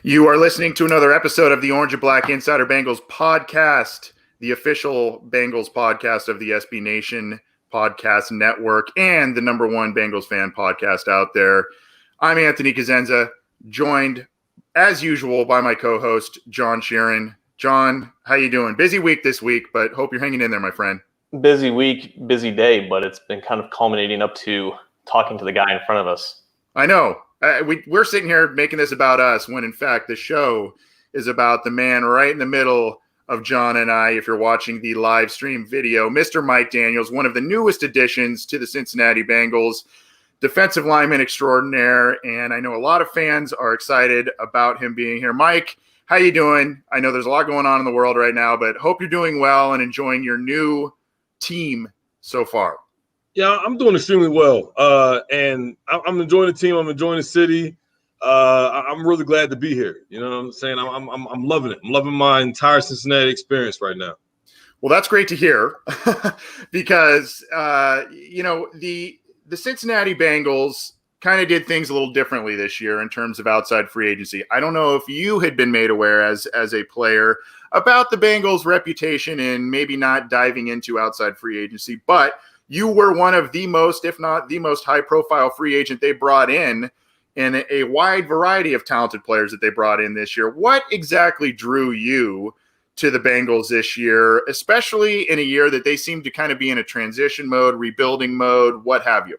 You are listening to another episode of the Orange and Black Insider Bengals podcast, the official Bengals podcast of the SB Nation podcast network and the number one Bengals fan podcast out there. I'm Anthony Cosenza, joined as usual by my co-host, John Sheeran. John, how you doing? Busy week this week, but hope you're hanging in there, my friend. Busy week, busy day, but it's been kind of culminating up to talking to the guy in front of us. I know. We're sitting here making this about us when, in fact, the show is about the man right in the middle of John and I. If you're watching the live stream video, Mr. Mike Daniels, one of the newest additions to the Cincinnati Bengals, defensive lineman extraordinaire, and I know a lot of fans are excited about him being here. Mike, how you doing? I know there's a lot going on in the world right now, but hope you're doing well and enjoying your new team so far. Yeah, I'm doing extremely well, and I'm enjoying the team. I'm enjoying the city. I'm really glad to be here. You know what I'm saying? I'm loving it. I'm loving my entire Cincinnati experience right now. Well, that's great to hear because the Cincinnati Bengals kind of did things a little differently this year in terms of outside free agency. I don't know if you had been made aware as a player about the Bengals' reputation in maybe not diving into outside free agency, but you were one of the most, if not the most high-profile free agent they brought in a wide variety of talented players that they brought in this year. What exactly drew you to the Bengals this year, especially in a year that they seem to kind of be in a transition mode, rebuilding mode, what have you?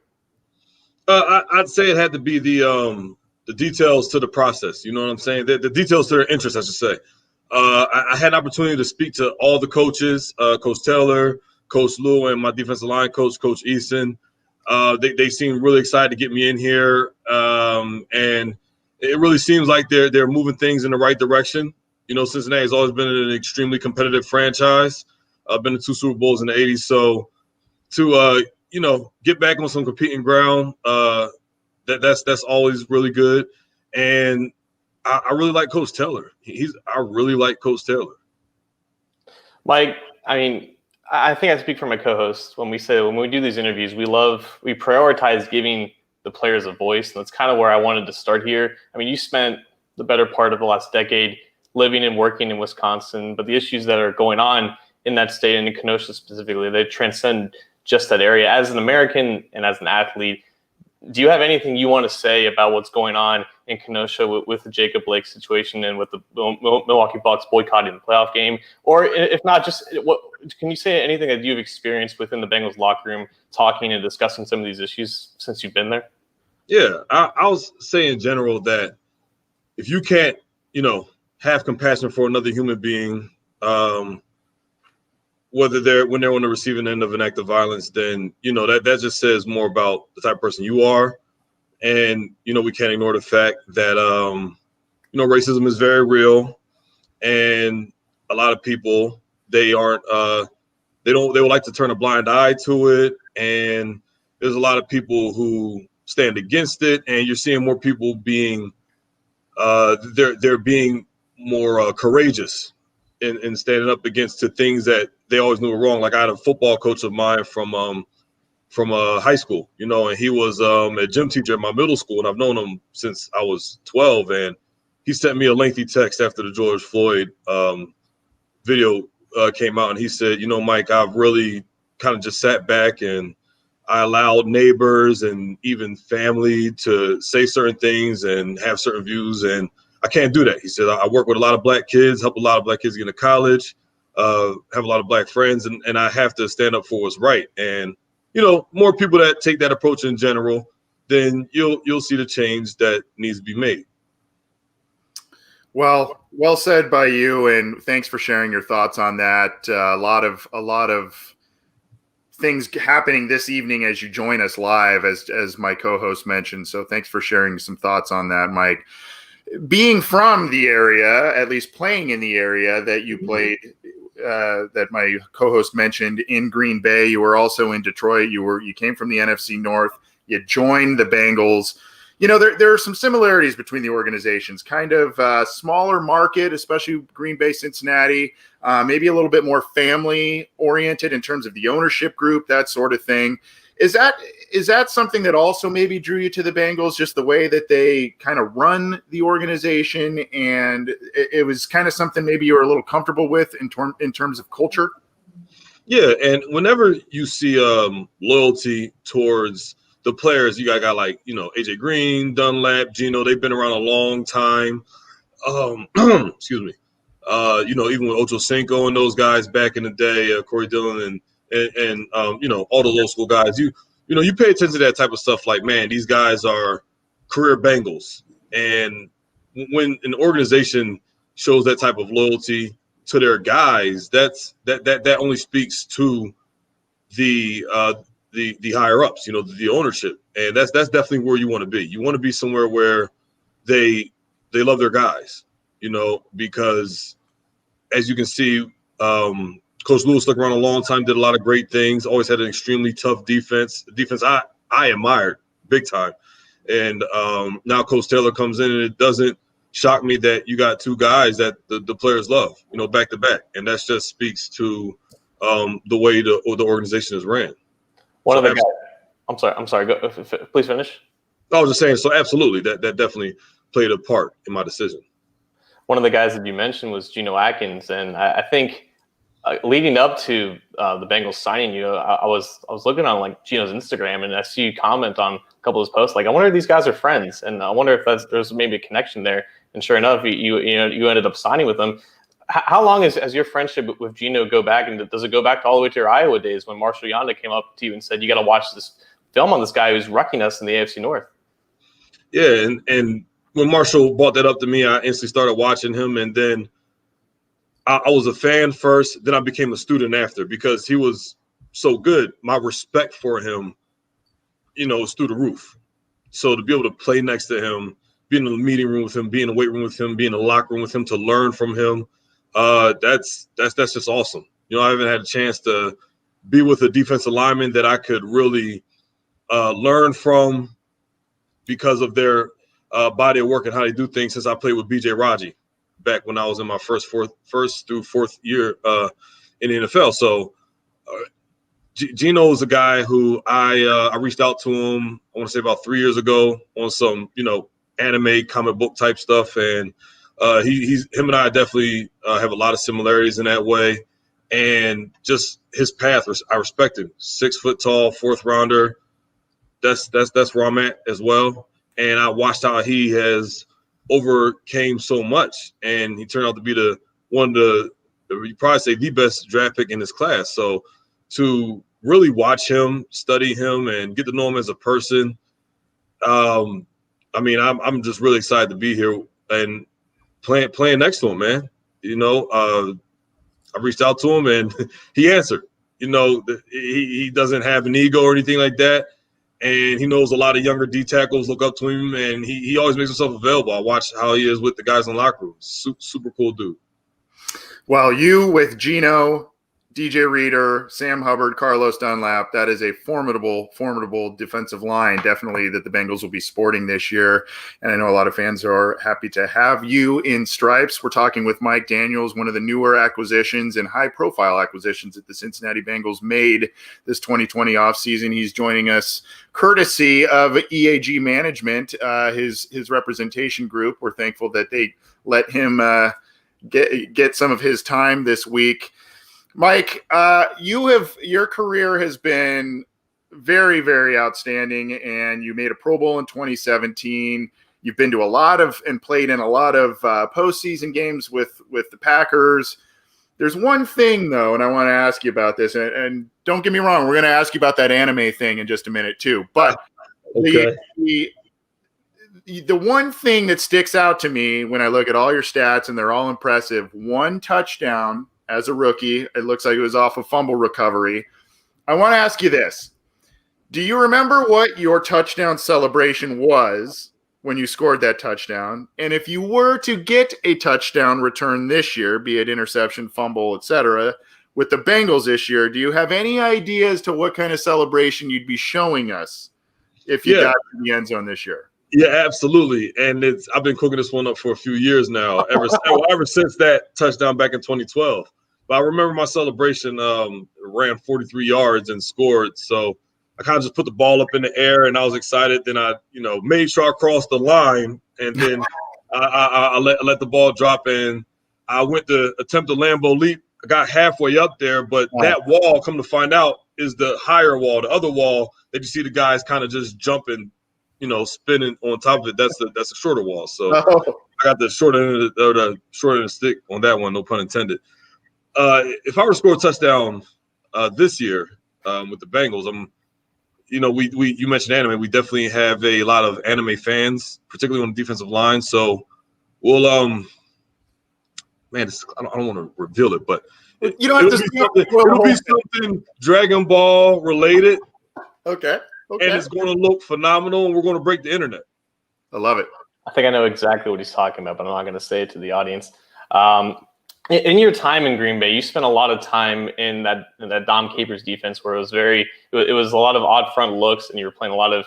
I'd say it had to be the details to the process. You know what I'm saying? The details to their interest, I should say. I had an opportunity to speak to all the coaches, Coach Taylor, Coach Lou, and my defensive line coach, Coach Easton. They seem really excited to get me in here, and it really seems like they're moving things in the right direction. You know, Cincinnati has always been an extremely competitive franchise. I've been to 2 Super Bowls in the 80s, so to get back on some competing ground, that's always really good. And I really like Coach Taylor. I really like Coach Taylor. Mike, I think I speak for my co-host when we do these interviews, we prioritize giving the players a voice. And that's kind of where I wanted to start here. You spent the better part of the last decade living and working in Wisconsin, but the issues that are going on in that state and in Kenosha specifically, they transcend just that area. As an American and as an athlete, do you have anything you want to say about what's going on in Kenosha with the Jacob Blake situation and with the Milwaukee Bucks boycotting the playoff game? Or if not, can you say anything that you've experienced within the Bengals locker room, talking and discussing some of these issues since you've been there? Yeah, I was saying in general that if you can't, have compassion for another human being, when they're on the receiving end of an act of violence, then, that just says more about the type of person you are. And, we can't ignore the fact that, racism is very real. And a lot of people, they would like to turn a blind eye to it. And there's a lot of people who stand against it. And you're seeing more people being, they're being more courageous in standing up against to things that they always knew were wrong. Like I had a football coach of mine from high school, and he was a gym teacher at my middle school, and I've known him since I was 12. And he sent me a lengthy text after the George Floyd video came out, and he said, Mike, I've really kind of just sat back and I allowed neighbors and even family to say certain things and have certain views, and I can't do that. He said, I work with a lot of black kids, help a lot of black kids get into college, have a lot of black friends, and I have to stand up for what's right. And, more people that take that approach in general, then you'll see the change that needs to be made. Well said by you, and thanks for sharing your thoughts on that. A lot of things happening this evening as you join us live, as my co-host mentioned. So thanks for sharing some thoughts on that, Mike. Being from the area, at least playing in the area that you played, that my co-host mentioned in Green Bay, you were also in Detroit. You came from the NFC North. You joined the Bengals. There are some similarities between the organizations. Kind of smaller market, especially Green Bay, Cincinnati. Maybe a little bit more family oriented in terms of the ownership group, that sort of thing. Is that is that something that also maybe drew you to the Bengals, just the way that they kind of run the organization, and it was kind of something maybe you were a little comfortable with in terms of culture? Yeah, and whenever you see loyalty towards the players, you got like, AJ Green, Dunlap, Gino, they've been around a long time. Excuse me. Even with Ocho Cinco and those guys back in the day, Corey Dillon and all the low school guys, you pay attention to that type of stuff. Like, man, these guys are career Bengals, and when an organization shows that type of loyalty to their guys, that only speaks to the higher ups, the ownership, and that's definitely where you want to be. You want to be somewhere where they love their guys, because as you can see, Coach Lewis stuck around a long time, did a lot of great things, always had an extremely tough defense. The defense I admired big time. And now Coach Taylor comes in, and it doesn't shock me that you got two guys that the players love, back to back. And that just speaks to the way the organization is ran. One of the guys. I'm sorry. Go, please finish. I was just saying, so absolutely, that definitely played a part in my decision. One of the guys that you mentioned was Gino Atkins, and I think leading up to the Bengals signing you, I was looking on like Gino's Instagram, and I see you comment on a couple of his posts. Like, I wonder if these guys are friends, and I wonder if there's maybe a connection there. And sure enough, you ended up signing with him. How long has your friendship with Gino go back, and does it go back all the way to your Iowa days when Marshall Yonda came up to you and said, "You got to watch this film on this guy who's wrecking us in the AFC North"? Yeah, and when Marshall brought that up to me, I instantly started watching him, and then I was a fan first, then I became a student after, because he was so good. My respect for him, was through the roof. So to be able to play next to him, be in the meeting room with him, be in the weight room with him, be in the locker room with him, to learn from him, that's just awesome. I haven't had a chance to be with a defensive lineman that I could really learn from because of their body of work and how they do things, since I played with B.J. Raji back when I was in my first through fourth year in the NFL. So Gino is a guy who I reached out to him, I want to say about 3 years ago, on some, anime comic book type stuff. And him and I definitely have a lot of similarities in that way. And just his path, I respect him. 6 foot tall, 4th rounder. That's where I'm at as well. And I watched how he has overcame so much, and he turned out to be you probably say the best draft pick in his class. So to really watch him, study him, and get to know him as a person, I'm just really excited to be here and playing next to him, man. I reached out to him, and he answered. He doesn't have an ego or anything like that. And he knows a lot of younger D tackles look up to him, and he always makes himself available. I watch how he is with the guys in the locker room. Super cool dude. Well, you with Gino, DJ Reader, Sam Hubbard, Carlos Dunlap, that is a formidable defensive line, definitely, that the Bengals will be sporting this year. And I know a lot of fans are happy to have you in stripes. We're talking with Mike Daniels, one of the newer acquisitions and high-profile acquisitions that the Cincinnati Bengals made this 2020 offseason. He's joining us courtesy of EAG Management, his representation group. We're thankful that they let him get some of his time this week. Mike, your career has been very, very outstanding, and you made a Pro Bowl in 2017. You've been to and played in a lot of postseason games with the Packers. There's one thing, though, and I want to ask you about this, and don't get me wrong, we're going to ask you about that anime thing in just a minute, too. But okay. The one thing that sticks out to me when I look at all your stats, and they're all impressive, 1 touchdown as a rookie. It looks like it was off a fumble recovery. I want to ask you this. Do you remember what your touchdown celebration was when you scored that touchdown? And if you were to get a touchdown return this year, be it interception, fumble, etc., with the Bengals this year, do you have any idea as to what kind of celebration you'd be showing us if you got to the end zone this year? Yeah, absolutely. And I've been cooking this one up for a few years now, ever since that touchdown back in 2012. But I remember my celebration ran 43 yards and scored. So I kind of just put the ball up in the air, and I was excited. Then I, made sure I crossed the line, and then I let the ball drop, and I went to attempt a Lambeau leap. I got halfway up there, but that wall, come to find out, is the higher wall. The other wall that you see the guys kind of just jumping, spinning on top of it. That's a shorter wall. So I got the short end of the stick on that one. No pun intended. If I were to score a touchdown this year with the Bengals, you mentioned anime. We definitely have a lot of anime fans, particularly on the defensive line. So we'll I don't want to reveal it, but you don't have to. It'll be something Dragon Ball related. Okay. And it's going to look phenomenal, and we're going to break the internet. I love it. I think I know exactly what he's talking about, but I'm not going to say it to the audience. In your time in Green Bay, you spent a lot of time in that Dom Capers defense, where it was a lot of odd front looks, and you were playing a lot of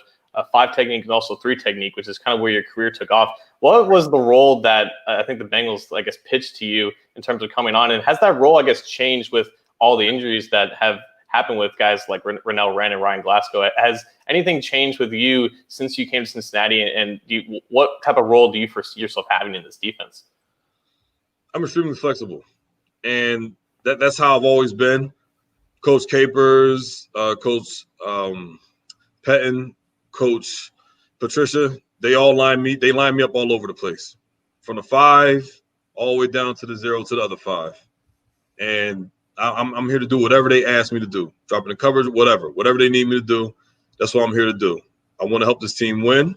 5 technique and also 3 technique, which is kind of where your career took off. What was the role that I think the Bengals, pitched to you in terms of coming on, and has that role, changed with all the injuries that have happened with guys like Rennell Wren and Ryan Glasgow? Has anything changed with you since you came to Cincinnati, and what type of role do you foresee yourself having in this defense? I'm extremely flexible, and that's how I've always been. Coach Capers, Coach Pettin, Coach Patricia, they line me up all over the place, from the 5 all the way down to the 0 to the other 5, and I'm here to do whatever they ask me to do, dropping the coverage, whatever they need me to do. That's what I'm here to do. I want to help this team win.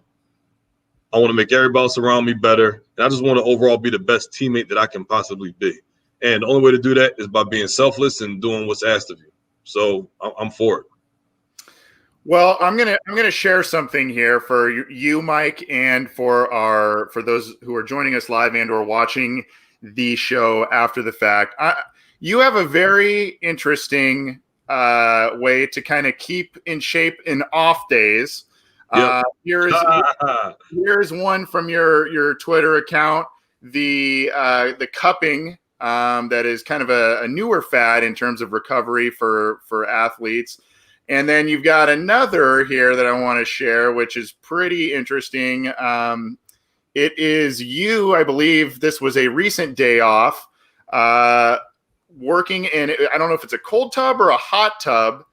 I want to make everybody else around me better. And I just want to overall be the best teammate that I can possibly be. And the only way to do that is by being selfless and doing what's asked of you. So I'm for it. Well, I'm gonna share something here for you, Mike, and for those who are joining us live and or watching the show after the fact. You have a very interesting way to kind of keep in shape in off days. Yep. Here's one from your Twitter account. The cupping that is kind of a newer fad in terms of recovery for athletes. And then you've got another here that I want to share, which is pretty interesting. It is you, I believe this was a recent day off, working in, I don't know if it's a cold tub or a hot tub,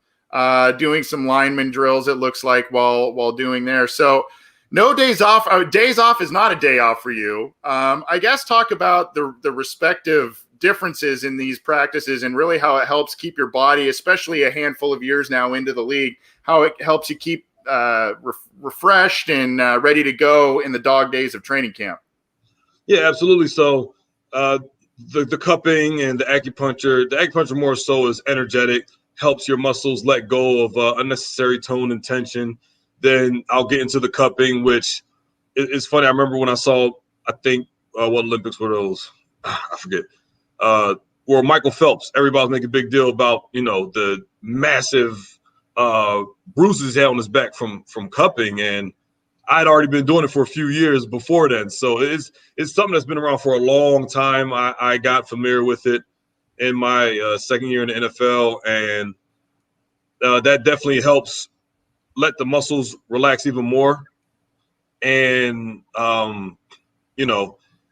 doing some lineman drills, it looks like, while doing there. So no days off. Days off is not a day off for you. I guess talk about the respective differences in these practices and really how it helps keep your body, especially a handful of years now into the league, how it helps you keep refreshed and ready to go in the dog days of training camp. Yeah, absolutely. So the cupping and the acupuncture more so is energetic, helps your muscles let go of unnecessary tone and tension. Then I'll get into the cupping, which is funny. I remember when I saw, I think, what Olympics were those? I forget. Where Michael Phelps, everybody was making a big deal about, the massive bruises he had on his back from cupping. And I'd already been doing it for a few years before then. So it's something that's been around for a long time. I got familiar with it in my second year in the NFL, and that definitely helps let the muscles relax even more. And,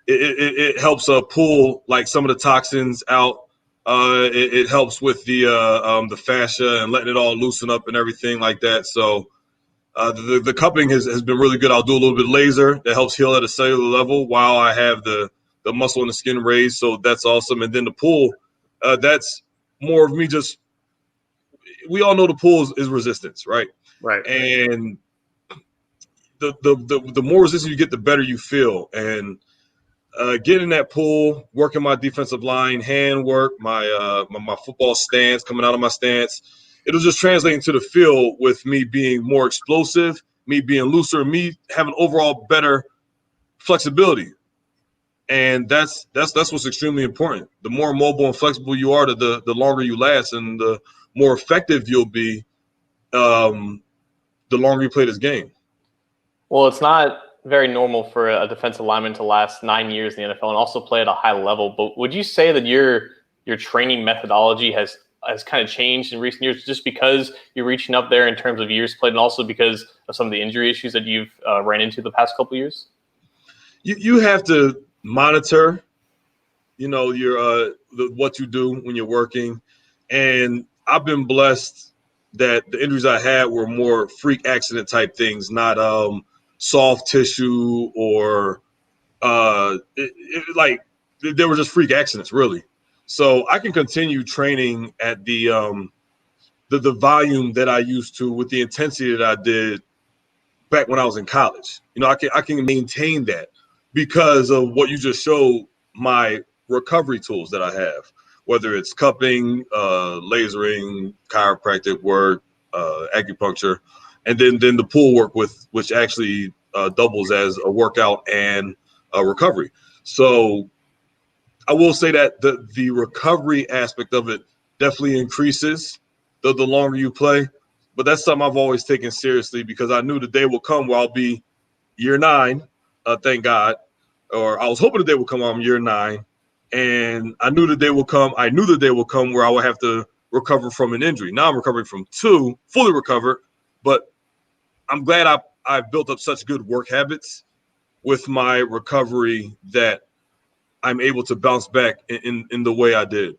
it helps pull like some of the toxins out. It helps with the fascia and letting it all loosen up and everything like that. So the cupping has been really good. I'll do a little bit of laser that helps heal at a cellular level while I have the muscle and the skin raised. So that's awesome. And then the pull, that's more of me just – we all know the pull is resistance, right? Right. And the more resistance you get, the better you feel. And getting that pull, working my defensive line, hand work, my football stance, coming out of my stance, it'll just translate into the field with me being more explosive, me being looser, me having overall better flexibility. And that's what's extremely important. The more mobile and flexible you are, the longer you last, and the more effective you'll be, the longer you play this game. Well, it's not very normal for a defensive lineman to last 9 years in the NFL and also play at a high level. But would you say that your training methodology has has kind of changed in recent years, just because you're reaching up there in terms of years played, and also because of some of the injury issues that you've ran into the past couple of years? You have to monitor, your what you do when you're working, and I've been blessed that the injuries I had were more freak accident type things, not soft tissue or like they were just freak accidents, really. So I can continue training at the volume that I used to with the intensity that I did back when I was in college. I can maintain that because of what you just showed, my recovery tools that I have, whether it's cupping, lasering, chiropractic work, acupuncture, and then the pool work which actually doubles as a workout and a recovery. So I will say that the recovery aspect of it definitely increases the longer you play. But that's something I've always taken seriously because I knew the day will come where I'll be year 9, thank God. Or I was hoping the day would come where I'm year 9. And I knew the day will come. I knew the day will come where I would have to recover from an injury. Now I'm recovering from 2, fully recovered. But I'm glad I've built up such good work habits with my recovery that I'm able to bounce back in the way I did.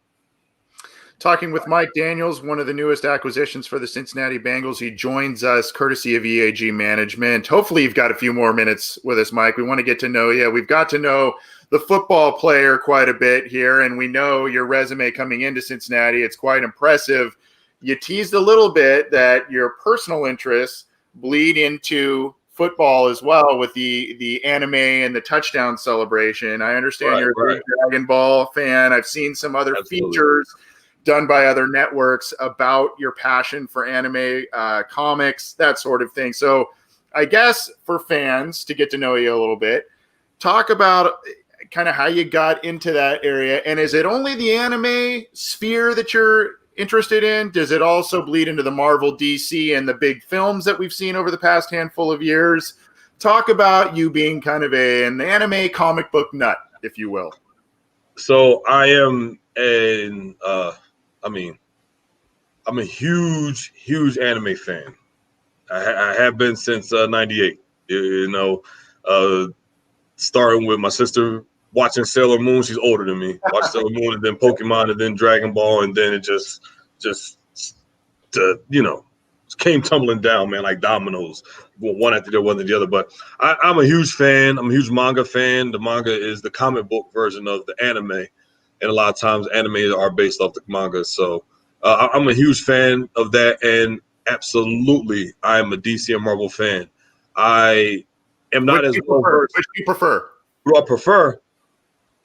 Talking with Mike Daniels, one of the newest acquisitions for the Cincinnati Bengals. He joins us courtesy of EAG Management. Hopefully you've got a few more minutes with us, Mike. We want to get to know you. We've got to know the football player quite a bit here, and we know your resume coming into Cincinnati. It's quite impressive. You teased a little bit that your personal interests bleed into football as well with the anime and the touchdown celebration. I understand you're a big Dragon Ball fan. I've seen some other features done by other networks about your passion for anime, comics, that sort of thing. So I guess for fans to get to know you a little bit, talk about kind of how you got into that area. And is it only the anime sphere that you're interested in? Does it also bleed into the Marvel, DC, and the big films that we've seen over the past handful of years? Talk about you being kind of an anime comic book nut, if you will. So I am I'm a huge anime fan. I have been since '98. Starting with my sister watching Sailor Moon. She's older than me. Watched Sailor Moon and then Pokemon and then Dragon Ball, and then it just came tumbling down, man, like dominoes, one after the other. But I'm a huge fan. I'm a huge manga fan. The manga is the comic book version of the anime, and a lot of times anime are based off the manga. So I'm a huge fan of that, and absolutely, I am a DC and Marvel fan. I am not as well versed. Which do you prefer? Who I prefer?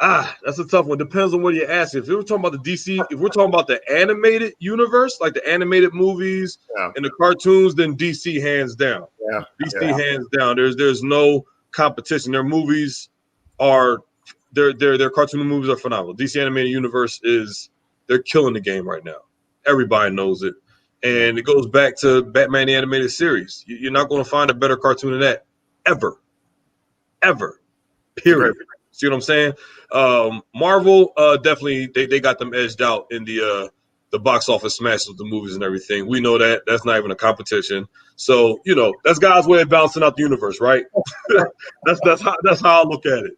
That's a tough one. Depends on what you're asking. If we're talking about the DC, if we're talking about the animated universe, like the animated movies and the cartoons, then DC hands down. Yeah. DC hands down. There's no competition. Their movies are their cartoon movies are phenomenal. DC animated universe they're killing the game right now. Everybody knows it. And it goes back to Batman the Animated Series. You're not going to find a better cartoon than that ever. Period. See what I'm saying? Marvel definitely they got them edged out in the box office smash with the movies and everything. We know that. That's not even a competition. So that's God's way of balancing out the universe, right? that's how I look at it.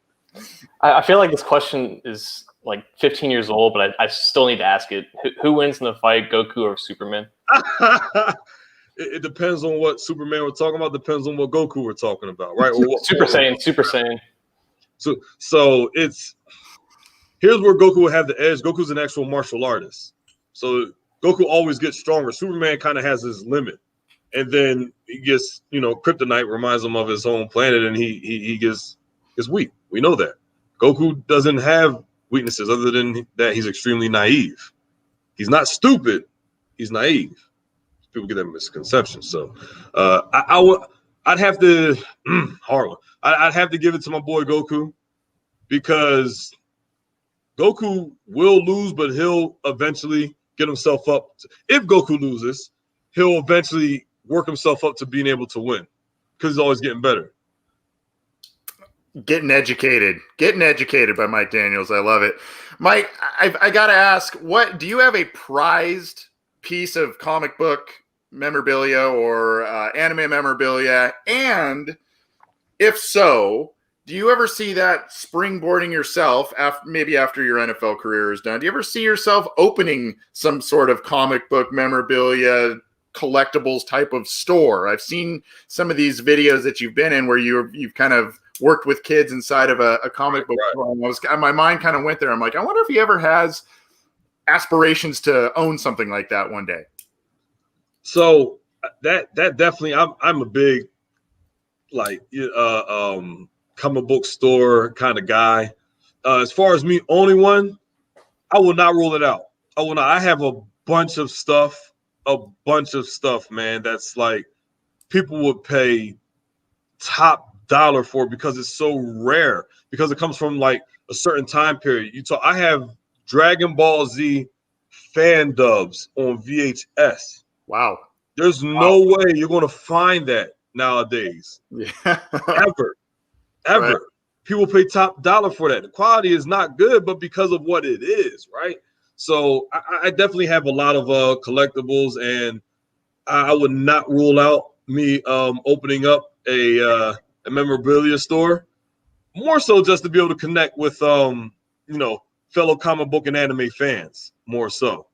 I feel like this question is like 15 years old, but I still need to ask it. Who wins in the fight, Goku or Superman? It depends on what Superman we're talking about. Depends on what Goku we're talking about, right? Super Saiyan. So here's where Goku will have the edge. Goku's an actual martial artist. So Goku always gets stronger. Superman kind of has his limit. And then he gets, kryptonite reminds him of his home planet, and he gets weak. We know that. Goku doesn't have weaknesses other than that he's extremely naive. He's not stupid. He's naive. People get that misconception. So I'd have to hard one. I'd have to give it to my boy Goku, because Goku will lose, but he'll eventually get himself up. If Goku loses, he'll eventually work himself up to being able to win, because he's always getting better. Getting educated by Mike Daniels. I love it. Mike, I got to ask, what do you have a prized piece of comic book memorabilia or anime memorabilia? And if so, do you ever see that springboarding yourself after your NFL career is done? Do you ever see yourself opening some sort of comic book memorabilia collectibles type of store? I've seen some of these videos that you've been in where you've kind of worked with kids inside of a comic book store. And my mind kind of went there. I'm like, I wonder if he ever has aspirations to own something like that one day. So that definitely, I'm a big comic book store kind of guy. As far as me owning one, I will not rule it out. I will not. I have a bunch of stuff, man. That's like people would pay top dollar for because it's so rare, because it comes from like a certain time period. I have Dragon Ball Z fan dubs on VHS. Wow. There's no way you're going to find that nowadays. Yeah. Ever. Right. People pay top dollar for that. The quality is not good, but because of what it is, right? So I definitely have a lot of collectibles, and I would not rule out me opening up a memorabilia store, more so just to be able to connect with fellow comic book and anime fans, more so.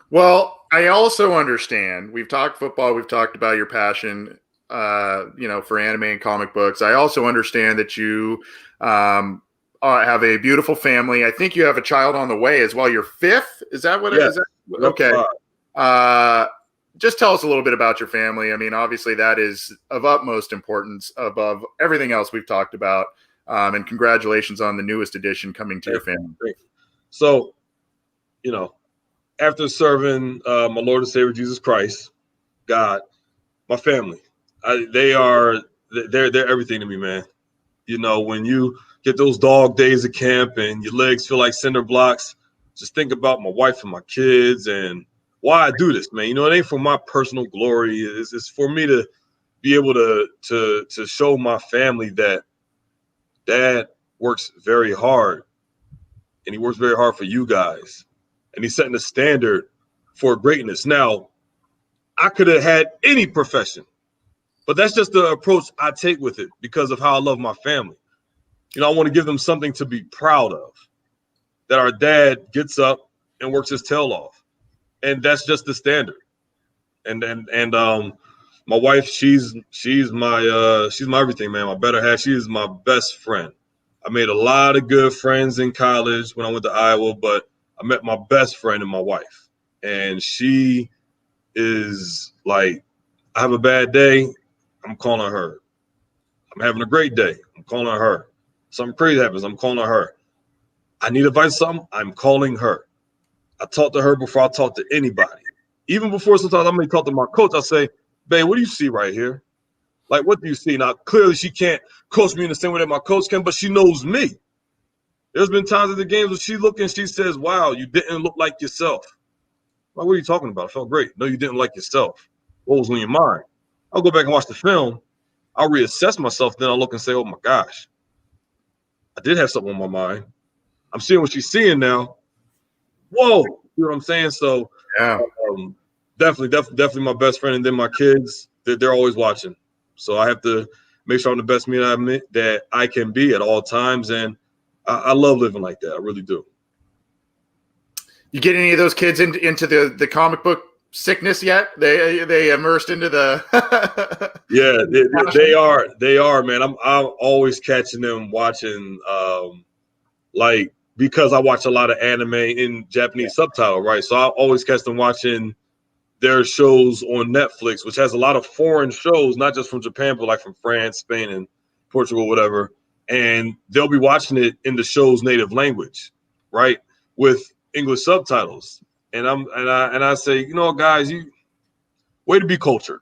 Well, I also understand, we've talked football, we've talked about your passion for anime and comic books. I also understand that you have a beautiful family. I think you have a child on the way as well. You're fifth? Is that what it is? Okay. Just tell us a little bit about your family. I mean, obviously that is of utmost importance above everything else we've talked about. And congratulations on the newest addition coming to your family. So, after serving my Lord and Savior Jesus Christ, God, my family, they're everything to me, man. When you get those dog days of camp and your legs feel like cinder blocks, just think about my wife and my kids and why I do this, man. It ain't for my personal glory. It's for me to be able to show my family that Dad works very hard, and he works very hard for you guys, and he's setting the standard for greatness. Now, I could have had any profession, but that's just the approach I take with it because of how I love my family. I want to give them something to be proud of, that our dad gets up and works his tail off. And that's just the standard. And my wife, she's my everything, man. My better half. She is my best friend. I made a lot of good friends in college when I went to Iowa, but I met my best friend in my wife. And she is like, I have a bad day, I'm calling her. I'm having a great day, I'm calling her. Something crazy happens, I'm calling her. I need advice on something, I'm calling her. I talk to her before I talk to anybody. Even before sometimes I may talk to my coach, I say, babe, what do you see right here? Like, what do you see? Now, clearly she can't coach me in the same way that my coach can, but she knows me. There's been times in the games where she looks and she says, wow, you didn't look like yourself. Like, what are you talking about? I felt great. No, you didn't like yourself. What was on your mind? I'll go back and watch the film. I'll reassess myself. Then I'll look and say, oh, my gosh, I did have something on my mind. I'm seeing what she's seeing now. Whoa, you know what I'm saying? So yeah, definitely my best friend, and then my kids, they're always watching. So I have to make sure I'm the best me that I can be at all times, and I love living like that. I really do. You get any of those kids into the comic book sickness yet? They immersed into the yeah, they are, man. I'm always catching them watching because I watch a lot of anime in Japanese subtitle, right? So I always catch them watching their shows on Netflix, which has a lot of foreign shows, not just from Japan, but like from France, Spain, and Portugal, whatever. And they'll be watching it in the show's native language, right, with English subtitles. And I say, guys, you way to be cultured,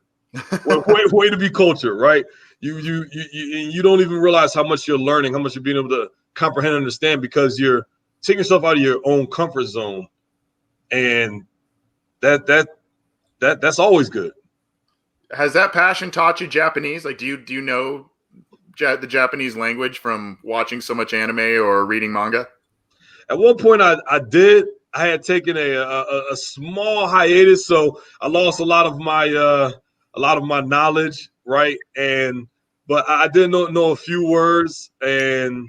way to be cultured, right? You don't even realize how much you're learning, how much you're being able to comprehend and understand, because you're taking yourself out of your own comfort zone, and that's always good. Has that passion taught you Japanese? Like, do you know the Japanese language from watching so much anime or reading manga? At one point, I did. I had taken a small hiatus, so I lost a lot of my knowledge, right? But I did know a few words, and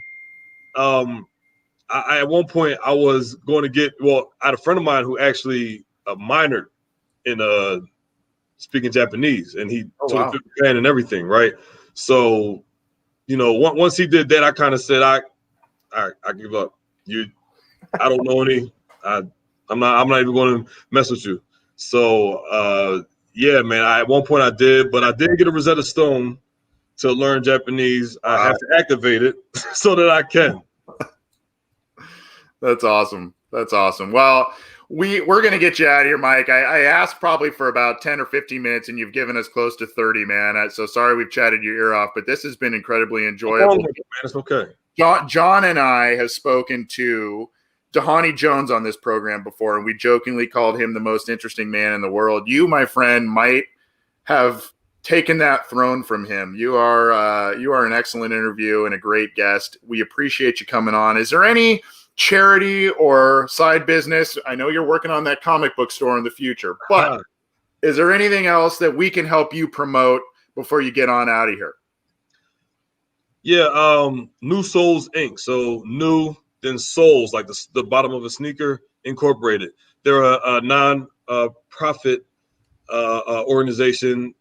at one point I was going to get I had a friend of mine who actually minored in speaking Japanese, and he took Japan and everything, right? So, once he did that, I kind of said, I give up. I don't know any. I'm not even going to mess with you. So, yeah, man. At one point I did, but I did get a Rosetta Stone to learn Japanese. I have to activate it so that I can. That's awesome. That's awesome. Well, we're going to get you out of here, Mike. I asked probably for about 10 or 15 minutes, and you've given us close to 30, man. So sorry we've chatted your ear off, but this has been incredibly enjoyable. Man, it's okay. John and I have spoken to Dhani Jones on this program before, and we jokingly called him the most interesting man in the world. You, my friend, might have taken that throne from him. You are an excellent interview and a great guest. We appreciate you coming on. Is there any charity or side business? I know you're working on that comic book store in the future, but is there anything else that we can help you promote before you get on out of here? Yeah, New Souls Inc. So new, then Souls, like the bottom of a sneaker, Incorporated. They're a non-profit organization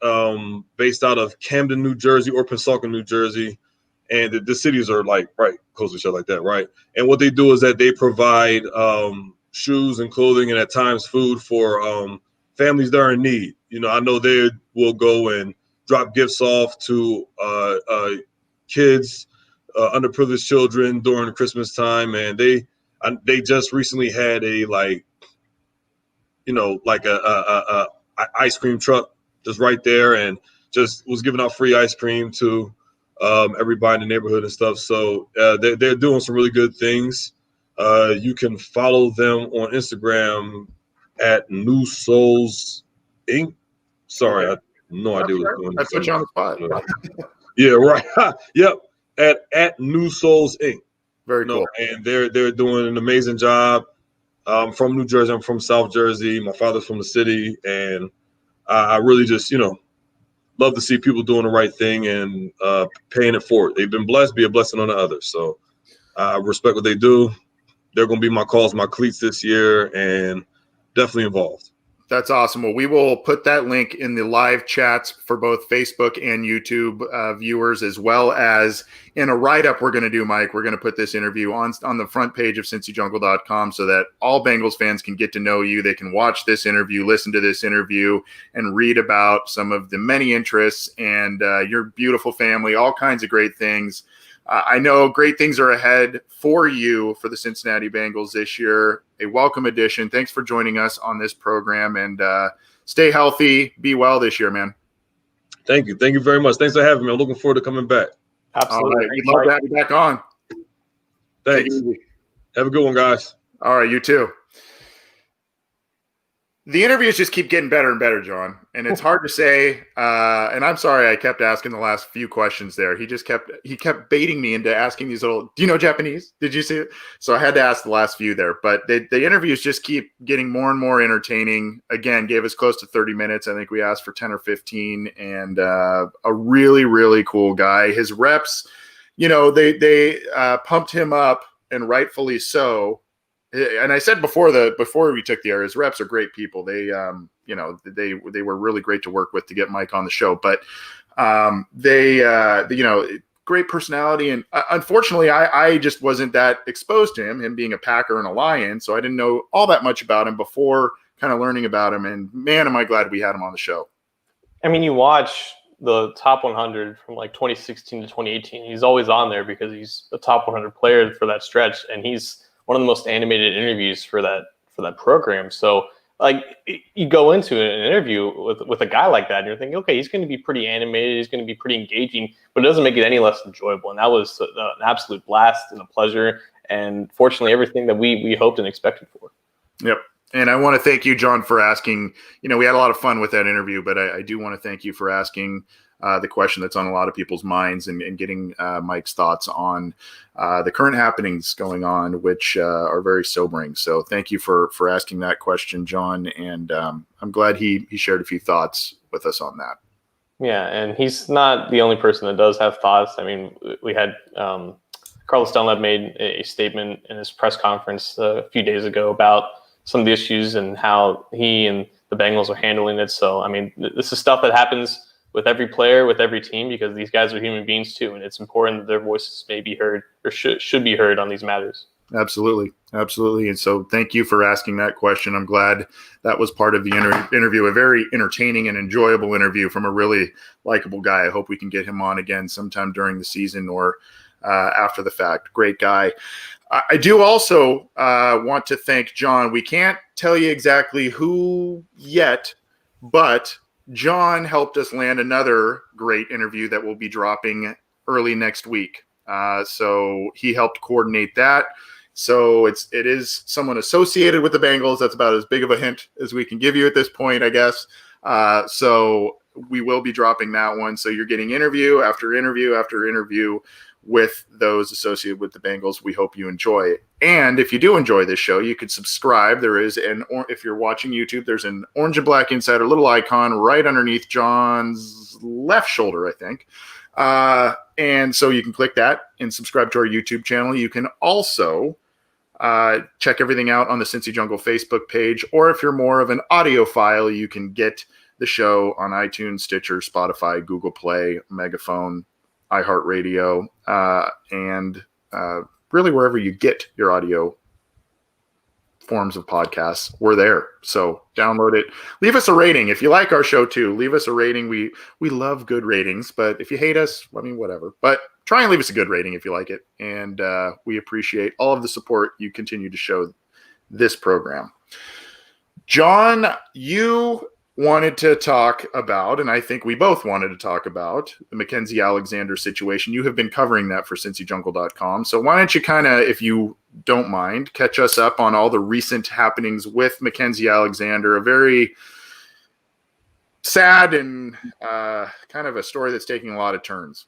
based out of Camden, New Jersey, or Pensacola, New Jersey. And the cities are like right close to each other like that, right? And what they do is that they provide shoes and clothing, and at times food for families that are in need. I know they will go and drop gifts off to kids, underprivileged children during Christmas time, and they just recently had a ice cream truck just right there, and just was giving out free ice cream to everybody in the neighborhood and stuff. So they're doing some really good things. You can follow them on Instagram at New Souls Inc. Sorry, I have no idea what's going on. I put you on the spot. Yeah, right. Yep. At New Souls Inc. Very cool. And they're doing an amazing job. I'm from New Jersey. I'm from South Jersey. My father's from the city, and I really just love to see people doing the right thing and paying it forward. They've been blessed, be a blessing on the others. So I respect what they do. They're going to be my calls, my cleats this year, and definitely involved. That's awesome. Well, we will put that link in the live chats for both Facebook and YouTube viewers, as well as in a write-up we're going to do, Mike. We're going to put this interview on the front page of CincyJungle.com so that all Bengals fans can get to know you. They can watch this interview, listen to this interview, and read about some of the many interests and your beautiful family, all kinds of great things. I know great things are ahead for you for the Cincinnati Bengals this year. A welcome addition. Thanks for joining us on this program, and stay healthy. Be well this year, man. Thank you. Thank you very much. Thanks for having me. I'm looking forward to coming back. Absolutely. All right. We'd love to have you back on. Thanks. Have a good one, guys. All right. You too. The interviews just keep getting better and better, John. And it's hard to say. And I'm sorry I kept asking the last few questions there. He kept baiting me into asking these little, do you know Japanese? Did you see it? So I had to ask the last few there. But the interviews just keep getting more and more entertaining. Again, gave us close to 30 minutes. I think we asked for 10 or 15. And a really, really cool guy. His reps, they pumped him up, and rightfully so. And I said before we took the air, his reps are great people. They they were really great to work with to get Mike on the show. But great personality. And unfortunately, I just wasn't that exposed to him being a Packer and a Lion. So I didn't know all that much about him before kind of learning about him. And man, am I glad we had him on the show. I mean, you watch the top 100 from like 2016 to 2018. He's always on there because he's a top 100 player for that stretch. And he's one of the most animated interviews for that program. So like you go into an interview with a guy like that and you're thinking, okay, he's going to be pretty animated. He's going to be pretty engaging, but it doesn't make it any less enjoyable. And that was an absolute blast and a pleasure. And fortunately, everything that we hoped and expected for. Yep. And I want to thank you, John, for asking. We had a lot of fun with that interview, but I do want to thank you for asking the question that's on a lot of people's minds, and getting Mike's thoughts on the current happenings going on, which are very sobering. So thank you for asking that question, John. And I'm glad he shared a few thoughts with us on that. Yeah, and he's not the only person that does have thoughts. I mean, we had Carlos Dunlap made a statement in his press conference a few days ago about some of the issues and how he and the Bengals are handling it. So, I mean, this is stuff that happens with every player, with every team, because these guys are human beings too, and it's important that their voices may be heard or should be heard on these matters. Absolutely. And so thank you for asking that question. I'm glad that was part of the interview, a very entertaining and enjoyable interview from a really likable guy. I hope we can get him on again sometime during the season or after the fact. Great guy. I do also want to thank John. We can't tell you exactly who yet, but John helped us land another great interview that will be dropping early next week. So he helped coordinate that. So it is someone associated with the Bengals. That's about as big of a hint as we can give you at this point, I guess. So we will be dropping that one. So you're getting interview after interview after interview with those associated with the Bengals. We hope you enjoy it. And if you do enjoy this show, you could subscribe. There is if you're watching YouTube, there's an orange and black inside, a little icon right underneath John's left shoulder, I think. And so you can click that and subscribe to our YouTube channel. You can also check everything out on the Cincy Jungle Facebook page, or if you're more of an audiophile, you can get the show on iTunes, Stitcher, Spotify, Google Play, Megaphone, iHeartRadio, and really wherever you get your audio forms of podcasts. We're there. So download it. Leave us a rating. If you like our show too, leave us a rating. We love good ratings, but if you hate us, I mean, whatever. But try and leave us a good rating if you like it. And we appreciate all of the support you continue to show this program. John, you wanted to talk about, and I think we both wanted to talk about, the Mackenzie Alexander situation. You have been covering that for CincyJungle.com. So why don't you kind of, if you don't mind, catch us up on all the recent happenings with Mackenzie Alexander, a very sad and kind of a story that's taking a lot of turns.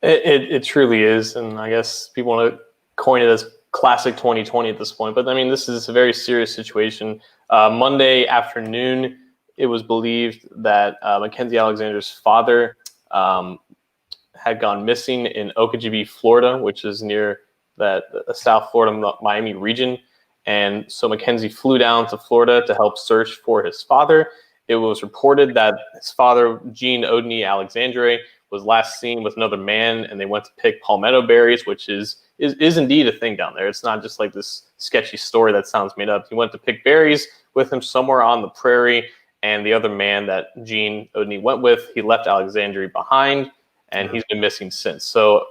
It truly is, and I guess people want to coin it as classic 2020 at this point. But I mean, this is a very serious situation. Monday afternoon, it was believed that Mackenzie Alexander's father had gone missing in Okeechobee, Florida, which is near the South Florida, Miami region. And so Mackenzie flew down to Florida to help search for his father. It was reported that his father, Gino Alexander, was last seen with another man, and they went to pick palmetto berries, which is indeed a thing down there. It's not just like this sketchy story that sounds made up. He went to pick berries with him somewhere on the prairie, and the other man that Gene Odney went with, he left Alexandria behind, and he's been missing since. So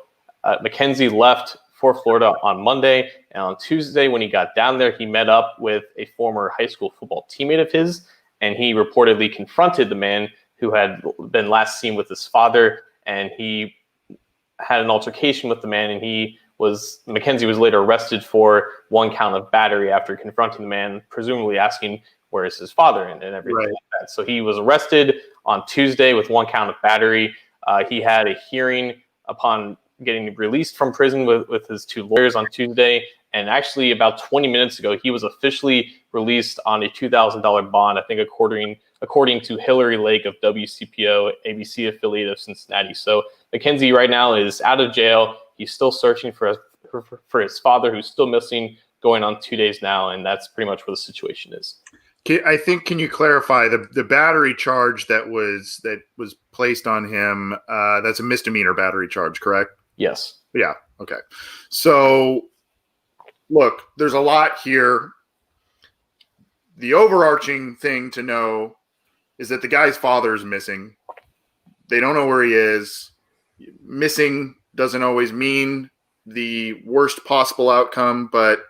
Mackenzie left for Florida on Monday, and on Tuesday when he got down there, he met up with a former high school football teammate of his, and he reportedly confronted the man who had been last seen with his father, and he had an altercation with the man, and Mackenzie was later arrested for one count of battery after confronting the man, presumably asking where is his father and everything like that. So he was arrested on Tuesday with one count of battery. He had a hearing upon getting released from prison with his two lawyers on Tuesday. And actually about 20 minutes ago, he was officially released on a $2,000 bond, I think according to Hillary Lake of WCPO, ABC affiliate of Cincinnati. So Mackenzie right now is out of jail. He's still searching for his father, who's still missing, going on 2 days now. And that's pretty much where the situation is. I think, can you clarify the battery charge that was placed on him? That's a misdemeanor battery charge, correct? Yes. Yeah. Okay. So look, there's a lot here. The overarching thing to know is that the guy's father is missing. They don't know where he is. Missing doesn't always mean the worst possible outcome, but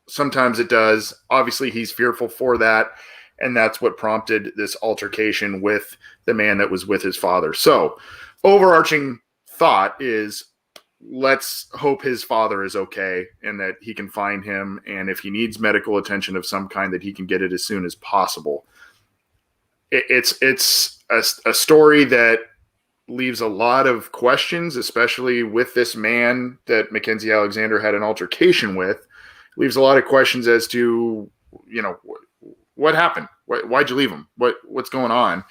sometimes it does. Obviously, he's fearful for that, and that's what prompted this altercation with the man that was with his father. So, overarching thought is, let's hope his father is okay and that he can find him, and if he needs medical attention of some kind, that he can get it as soon as possible. It's a story that leaves a lot of questions, especially with this man that Mackenzie Alexander had an altercation with. Leaves a lot of questions as to, what happened? Why'd you leave him? What's going on?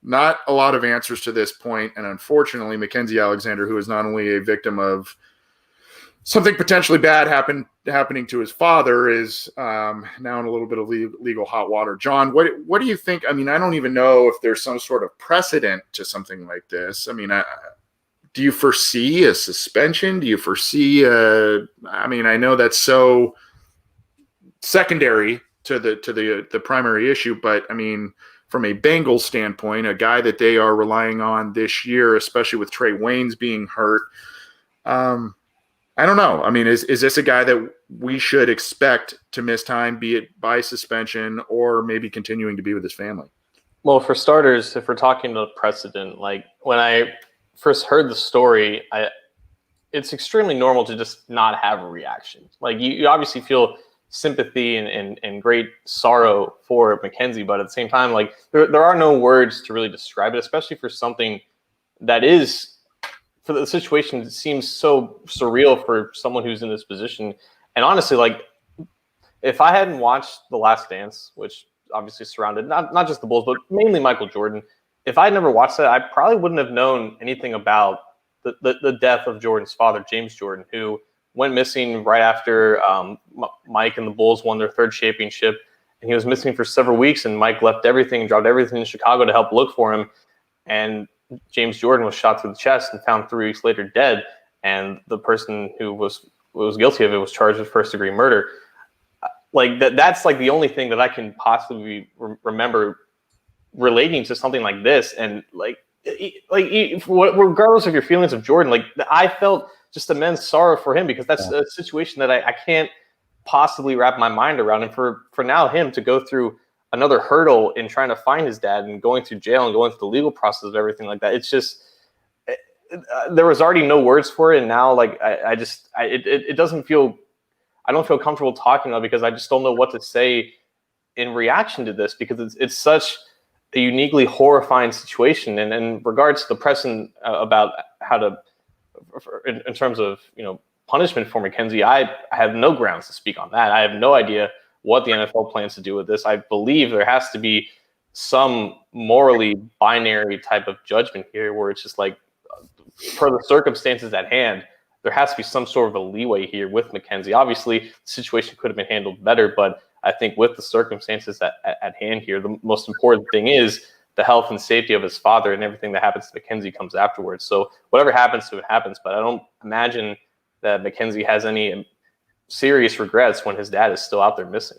Not a lot of answers to this point, and unfortunately, Mackenzie Alexander, who is not only a victim of something potentially bad happening to his father, is now in a little bit of legal hot water. John, what do you think? I mean, I don't even know if there's some sort of precedent to something like this. I mean, do you foresee a suspension? Do you foresee I mean, I know that's so secondary to the primary issue, but I mean, from a Bengals standpoint, a guy that they are relying on this year, especially with Trey Waynes being hurt, I don't know. I mean, is this a guy that we should expect to miss time, be it by suspension or maybe continuing to be with his family? Well, for starters, if we're talking about precedent, like when I first heard the story, it's extremely normal to just not have a reaction. Like you obviously feel sympathy and great sorrow for Mackenzie, but at the same time, like there are no words to really describe it, especially for something that is, for the situation, it seems so surreal for someone who's in this position. And honestly, like if I hadn't watched The Last Dance, which obviously surrounded not just the Bulls, but mainly Michael Jordan, if I'd never watched that, I probably wouldn't have known anything about the death of Jordan's father, James Jordan, who went missing right after Mike and the Bulls won their third championship. And he was missing for several weeks, and Mike left everything and dropped everything in Chicago to help look for him. And James Jordan was shot through the chest and found 3 weeks later dead. And the person who was guilty of it was charged with first-degree murder. Like that's like the only thing that I can possibly remember relating to something like this. And regardless of your feelings of Jordan, like I felt just immense sorrow for him, because that's a situation that I can't possibly wrap my mind around. And for now him to go through another hurdle in trying to find his dad and going through jail and going through the legal process of everything like that, it's just there was already no words for it. And now like it doesn't feel, I don't feel comfortable talking about it, because I just don't know what to say in reaction to this, because it's such a uniquely horrifying situation. And in regards to the precedent about how to, in terms of, punishment for Mackenzie, I have no grounds to speak on that. I have no idea what the NFL plans to do with this. I believe there has to be some morally binary type of judgment here, where it's just like, for the circumstances at hand, there has to be some sort of a leeway here with Mackenzie. Obviously, the situation could have been handled better, but I think with the circumstances at hand here, the most important thing is the health and safety of his father, and everything that happens to Mackenzie comes afterwards. So whatever happens to it happens, but I don't imagine that Mackenzie has any serious regrets when his dad is still out there missing.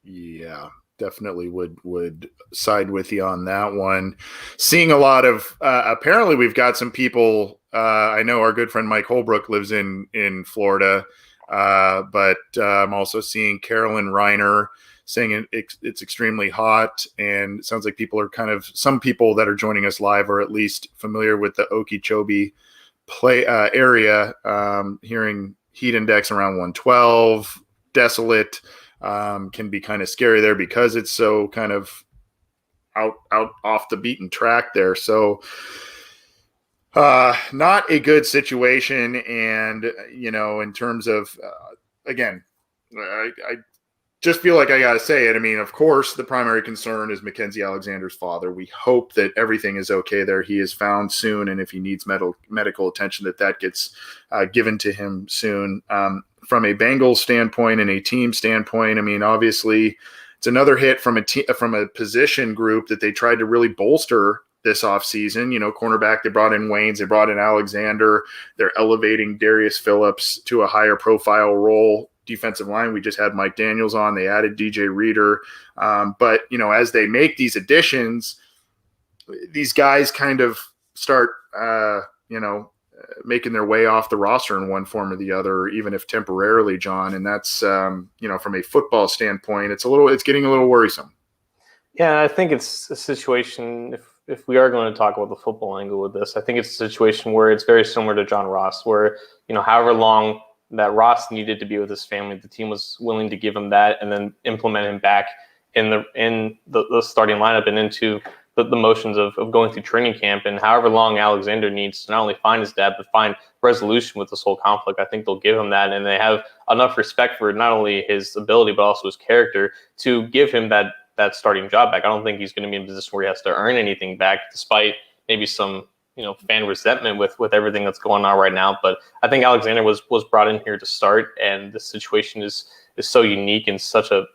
Yeah, definitely would side with you on that one. Seeing a lot of apparently we've got some people. I know our good friend Mike Holbrook lives in Florida, but I'm also seeing Carolyn Reiner saying it's extremely hot, and it sounds like some people that are joining us live are at least familiar with the Okeechobee area. Hearing heat index around 112, desolate, can be kind of scary there because it's so kind of out off the beaten track there. So not a good situation. And, in terms of, again, I just feel like I got to say it. I mean, of course, the primary concern is Mackenzie Alexander's father. We hope that everything is okay there. He is found soon, and if he needs medical attention, that gets given to him soon. From a Bengals standpoint and a team standpoint, I mean, obviously, it's another hit from a position group that they tried to really bolster this offseason. Cornerback, they brought in Waynes, they brought in Alexander. They're elevating Darius Phillips to a higher profile role. Defensive line, we just had Mike Daniels on. They added DJ Reader. But, as they make these additions, these guys kind of start, making their way off the roster in one form or the other, even if temporarily, John. And that's, from a football standpoint, it's getting a little worrisome. Yeah, I think it's a situation, if we are going to talk about the football angle with this, I think it's a situation where it's very similar to John Ross, where, however long that Ross needed to be with his family, the team was willing to give him that and then implement him back in the starting lineup and into the motions of going through training camp, and however long Alexander needs to not only find his dad, but find resolution with this whole conflict. I think they'll give him that, and they have enough respect for not only his ability, but also his character to give him that starting job back. I don't think he's going to be in a position where he has to earn anything back, despite maybe some fan resentment with everything that's going on right now. But I think Alexander was brought in here to start, and the situation is so unique and such a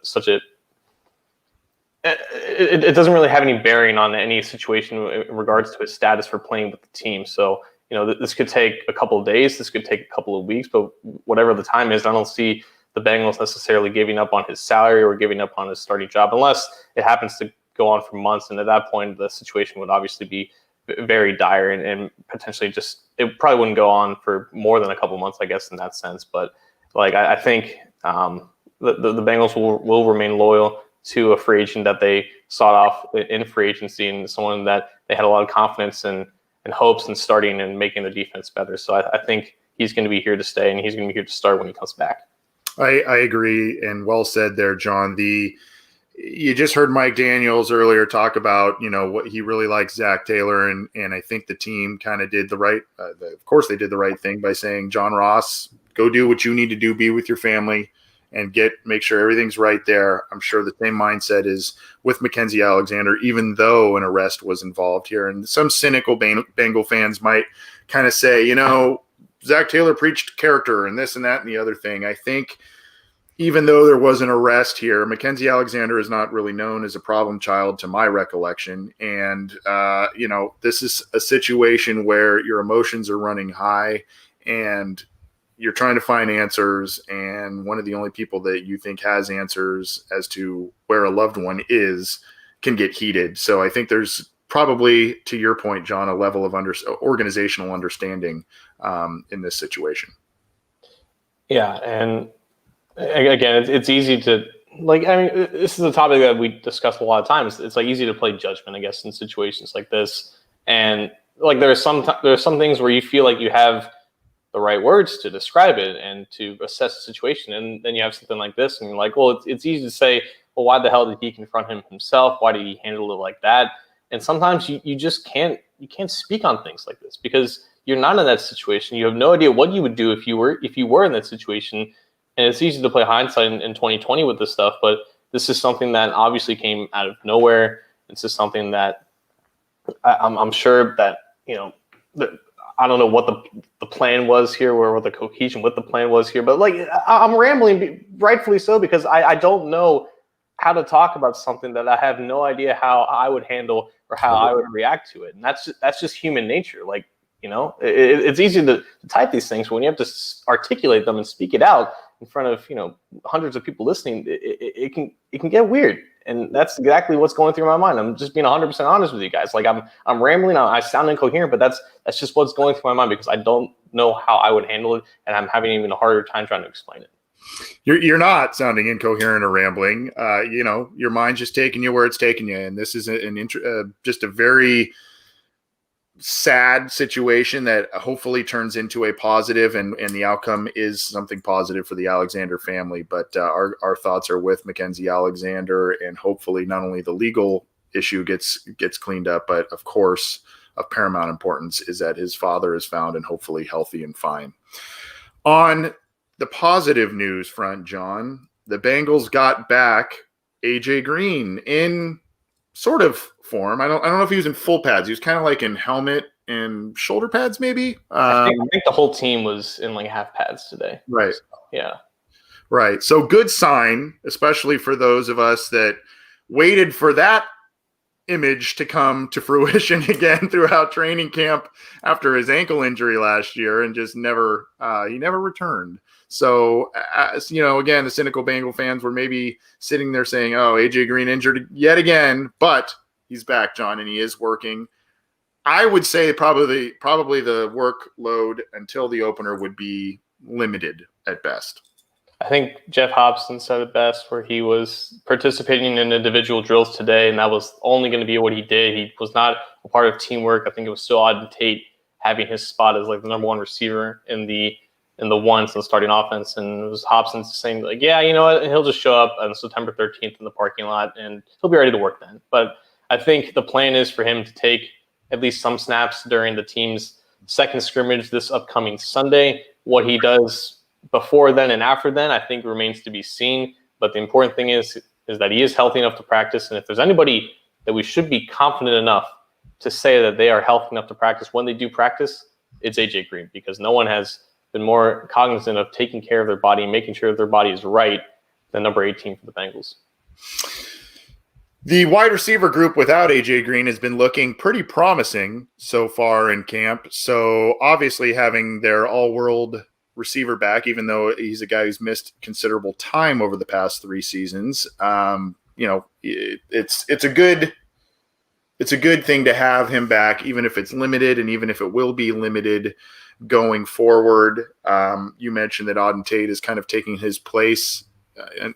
it doesn't really have any bearing on any situation in regards to his status for playing with the team. So, this could take a couple of days, this could take a couple of weeks, but whatever the time is, I don't see the Bengals necessarily giving up on his salary or giving up on his starting job, unless it happens to go on for months. And at that point, the situation would obviously be very dire and potentially it probably wouldn't go on for more than a couple of months, I guess, in that sense. But I think the Bengals will remain loyal to a free agent that they sought off in free agency, and someone that they had a lot of confidence and hopes in starting and making the defense better. So I think he's going to be here to stay, and he's going to be here to start when he comes back. I agree, and well said there, John. You just heard Mike Daniels earlier talk about, what he really likes Zach Taylor, and I think the team kind of did the right of course they did the right thing by saying, John Ross, go do what you need to do, be with your family, and make sure everything's right there. I'm sure the same mindset is with Mackenzie Alexander, even though an arrest was involved here. And some cynical Bengal fans might kind of say, Zach Taylor preached character and this and that and the other thing. I think even though there was an arrest here, Mackenzie Alexander is not really known as a problem child to my recollection. And, this is a situation where your emotions are running high and you're trying to find answers, and one of the only people that you think has answers as to where a loved one is can get heated. So I think there's probably, to your point, John, a level of organizational understanding in this situation. Yeah, and again, it's easy to this is a topic that we discuss a lot of times. It's easy to play judgment, I guess, in situations like this, and there are some things where you feel like you have the right words to describe it and to assess the situation. And then you have something like this, and you're like, well, it's easy to say, well, why the hell did he confront him himself? Why did he handle it like that? And sometimes you just can't speak on things like this because you're not in that situation. You have no idea what you would do if you were in that situation. And it's easy to play hindsight in 2020 with this stuff, but this is something that obviously came out of nowhere. This is something that I'm sure that, I don't know what the plan was here, or what the cohesion with the plan was here, but I'm rambling, rightfully so, because I don't know how to talk about something that I have no idea how I would handle or how I would react to it. And that's just human nature. It's easy to type these things, but when you have to articulate them and speak it out in front of, hundreds of people listening, it can get weird. And that's exactly what's going through my mind. I'm just being 100% honest with you guys. I'm rambling. I sound incoherent, but that's just what's going through my mind because I don't know how I would handle it, and I'm having even a harder time trying to explain it. You're not sounding incoherent or rambling. Your mind's just taking you where it's taking you, and this is just a very sad situation that hopefully turns into a positive, and the outcome is something positive for the Alexander family. But our thoughts are with Mackenzie Alexander, and hopefully not only the legal issue gets cleaned up, but of course of paramount importance is that his father is found and hopefully healthy and fine. On the positive news front, John, the Bengals got back AJ Green in sort of form. I don't know if he was in full pads. He was kind of like in helmet and shoulder pads, maybe. I think the whole team was in half pads today. Right. So, yeah. Right. So good sign, especially for those of us that waited for that image to come to fruition again throughout training camp after his ankle injury last year, and just never returned. So, again, the cynical Bengal fans were maybe sitting there saying, oh, AJ Green injured yet again, but he's back, John, and he is working. I would say probably the workload until the opener would be limited at best. I think Jeff Hobson said it best, where he was participating in individual drills today, and that was only going to be what he did. He was not a part of teamwork. I think it was still Auden Tate having his spot as the number one receiver in the ones in the starting offense, and it was Hobson saying yeah, you know what, he'll just show up on September 13th in the parking lot, and he'll be ready to work then. But I think the plan is for him to take at least some snaps during the team's second scrimmage this upcoming Sunday. What he does before then and after then, I think remains to be seen. But the important thing is that he is healthy enough to practice. And if there's anybody that we should be confident enough to say that they are healthy enough to practice when they do practice, it's AJ Green, because no one has been more cognizant of taking care of their body and making sure that their body is right than number 18 for the Bengals. The wide receiver group without AJ Green has been looking pretty promising so far in camp. So obviously having their all-world receiver back, even though he's a guy who's missed considerable time over the past 3 seasons, it's a good thing to have him back, even if it's limited and even if it will be limited going forward. You mentioned that Auden Tate is kind of taking his place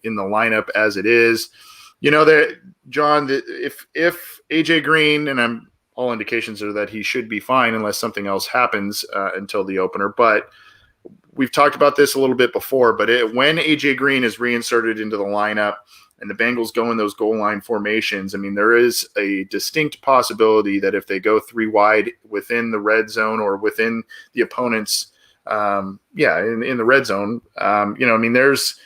in the lineup as it is. John, if AJ Green, and all indications are that he should be fine unless something else happens until the opener. But we've talked about this a little bit before. But when AJ Green is reinserted into the lineup and the Bengals go in those goal line formations, I mean, there is a distinct possibility that if they go 3 wide within the red zone or within the opponent's, in the red zone, there's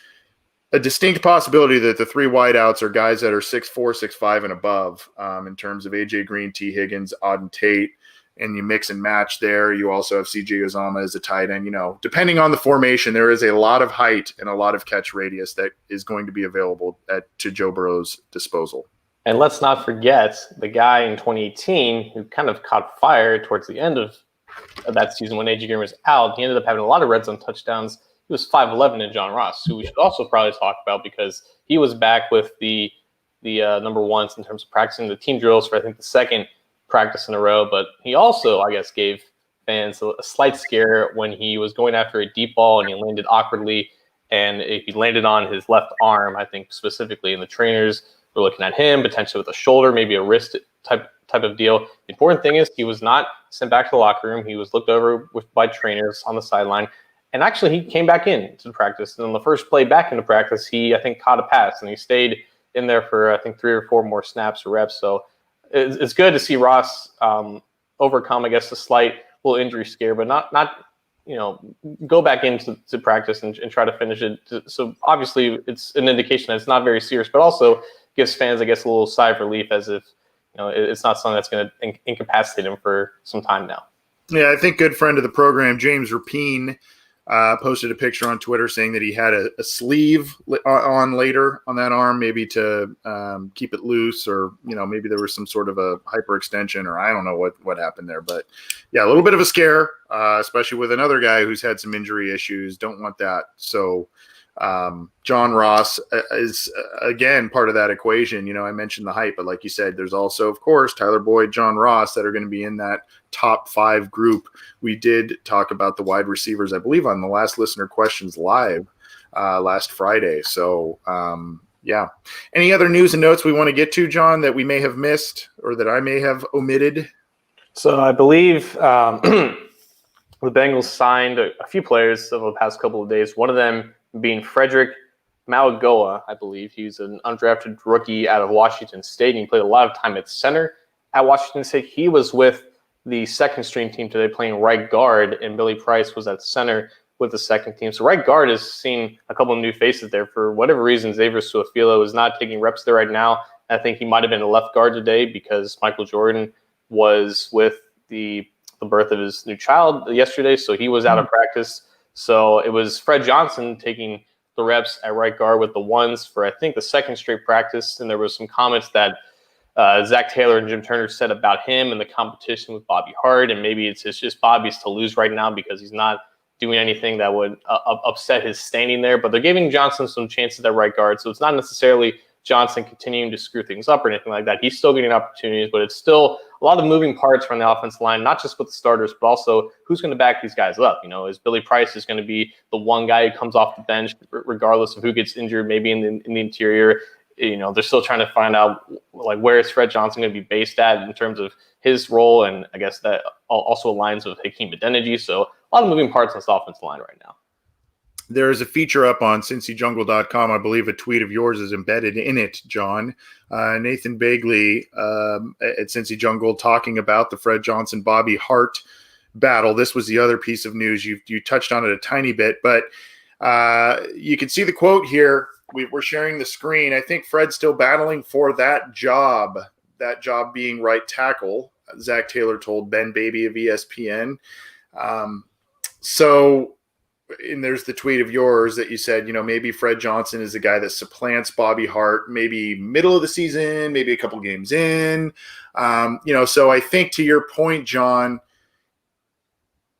a distinct possibility that the 3 wideouts are guys that are 6'4", 6'5", and above in terms of AJ Green, T. Higgins, Auden Tate, and you mix and match there. You also have CJ Uzomah as a tight end. Depending on the formation, there is a lot of height and a lot of catch radius that is going to be available to Joe Burrow's disposal. And let's not forget the guy in 2018 who kind of caught fire towards the end of that season when AJ Green was out. He ended up having a lot of red zone touchdowns. He was 5'11" in John Ross, who we should also probably talk about because he was back with the number ones in terms of practicing the team drills for, I think, the second practice in a row. But he also, I guess, gave fans a slight scare when he was going after a deep ball and he landed awkwardly. And he landed on his left arm, I think, specifically. And the trainers were looking at him, potentially with a shoulder, maybe a wrist type of deal. The important thing is he was not sent back to the locker room. He was looked over by trainers on the sideline. And actually, he came back into practice. And on the first play back into practice, he, I think, caught a pass. And he stayed in there for, I think, 3 or 4 more snaps or reps. So it's good to see Ross overcome, I guess, a slight little injury scare, but not go back into practice and try to finish it. So obviously, it's an indication that it's not very serious, but also gives fans, I guess, a little sigh of relief as if it's not something that's going to incapacitate him for some time now. Yeah, I think good friend of the program, James Rapine, posted a picture on Twitter saying that he had a sleeve on later on that arm, maybe to keep it loose, or maybe there was some sort of a hyperextension, or I don't know what happened there. But yeah, a little bit of a scare, especially with another guy who's had some injury issues. Don't want that. So John Ross is again part of that equation. I mentioned the height, but like you said, there's also, of course, Tyler Boyd, John Ross that are going to be in that top 5 group. We did talk about the wide receivers, I believe, on the last Listener Questions Live last Friday. So yeah. Any other news and notes we want to get to, John, that we may have missed or that I may have omitted? So I believe the Bengals signed a few players over the past couple of days. One of them being Frederick Mauigoa, I believe. He's an undrafted rookie out of Washington State, and he played a lot of time at center at Washington State. He was with the second string team today playing right guard, and Billy Price was at center with the second team. So right guard has seen a couple of new faces there. For whatever reason, Xavier Suafilo is not taking reps there right now. I think he might have been a left guard today because Michael Jordan was with the birth of his new child yesterday, so he was out of practice. So it was Fred Johnson taking the reps at right guard with the ones for, I think, the second straight practice. And there was some comments that Zach Taylor and Jim Turner said about him and the competition with Bobby Hart. And maybe it's just Bobby's to lose right now because he's not doing anything that would upset his standing there. But they're giving Johnson some chances at right guard. So it's not necessarily Johnson continuing to screw things up or anything like that. He's still getting opportunities, but it's still a lot of moving parts from the offensive line, not just with the starters, but also who's going to back these guys up. Is Billy Price is going to be the one guy who comes off the bench, regardless of who gets injured, maybe in the interior. They're still trying to find out, like, where is Fred Johnson going to be based at in terms of his role, and I guess that also aligns with Hakeem Adeniji. So a lot of moving parts on this offensive line right now. There is a feature up on cincyjungle.com. I believe a tweet of yours is embedded in it, John. Nathan Bagley at Cincy Jungle talking about the Fred Johnson-Bobby Hart battle. This was the other piece of news. You touched on it a tiny bit, but you can see the quote here. We're sharing the screen. I think Fred's still battling for that job being right tackle, Zach Taylor told Ben Baby of ESPN. And there's the tweet of yours that you said, maybe Fred Johnson is the guy that supplants Bobby Hart, maybe middle of the season, maybe a couple games in. So I think to your point, John,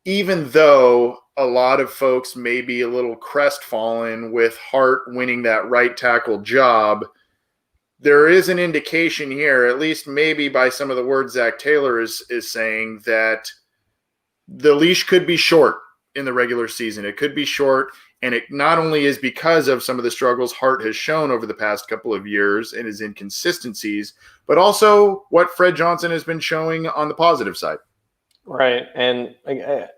even though a lot of folks may be a little crestfallen with Hart winning that right tackle job, there is an indication here, at least maybe by some of the words Zach Taylor is saying, that the leash could be short in the regular season. It could be short, and it not only is because of some of the struggles Hart has shown over the past couple of years and his inconsistencies, but also what Fred Johnson has been showing on the positive side. Right. And I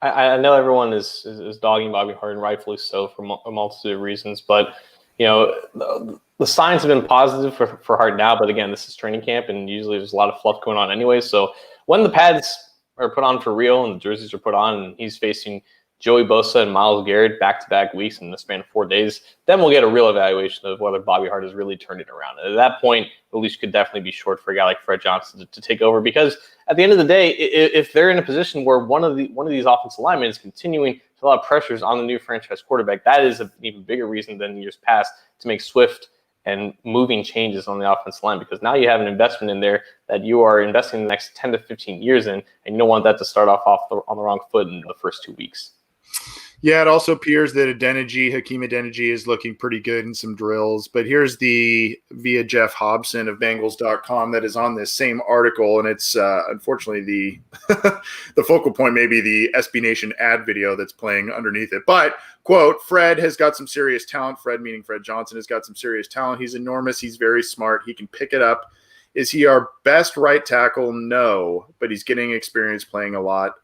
know everyone is dogging Bobby Hart, and rightfully so, for a multitude of reasons, but the signs have been positive for Hart now, but again, this is training camp, and usually there's a lot of fluff going on anyway. So when the pads are put on for real and the jerseys are put on and he's facing Joey Bosa and Myles Garrett back-to-back weeks in the span of 4 days, then we'll get a real evaluation of whether Bobby Hart has really turned it around. And at that point, the leash could definitely be short for a guy like Fred Johnson to take over, because at the end of the day, if they're in a position where one of these offensive linemen is continuing to allow pressures on the new franchise quarterback, that is an even bigger reason than years past to make swift and moving changes on the offensive line, because now you have an investment in there that you are investing the next 10 to 15 years in, and you don't want that to start off on the wrong foot in the first 2 weeks. Yeah, it also appears that Hakeem Adeniji is looking pretty good in some drills. But here's via Jeff Hobson of Bengals.com that is on this same article, and it's unfortunately the the focal point may be the SB Nation ad video that's playing underneath it. But, quote, Fred has got some serious talent. Fred, meaning Fred Johnson, has got some serious talent. He's enormous. He's very smart. He can pick it up. Is he our best right tackle? No, but he's getting experience playing a lot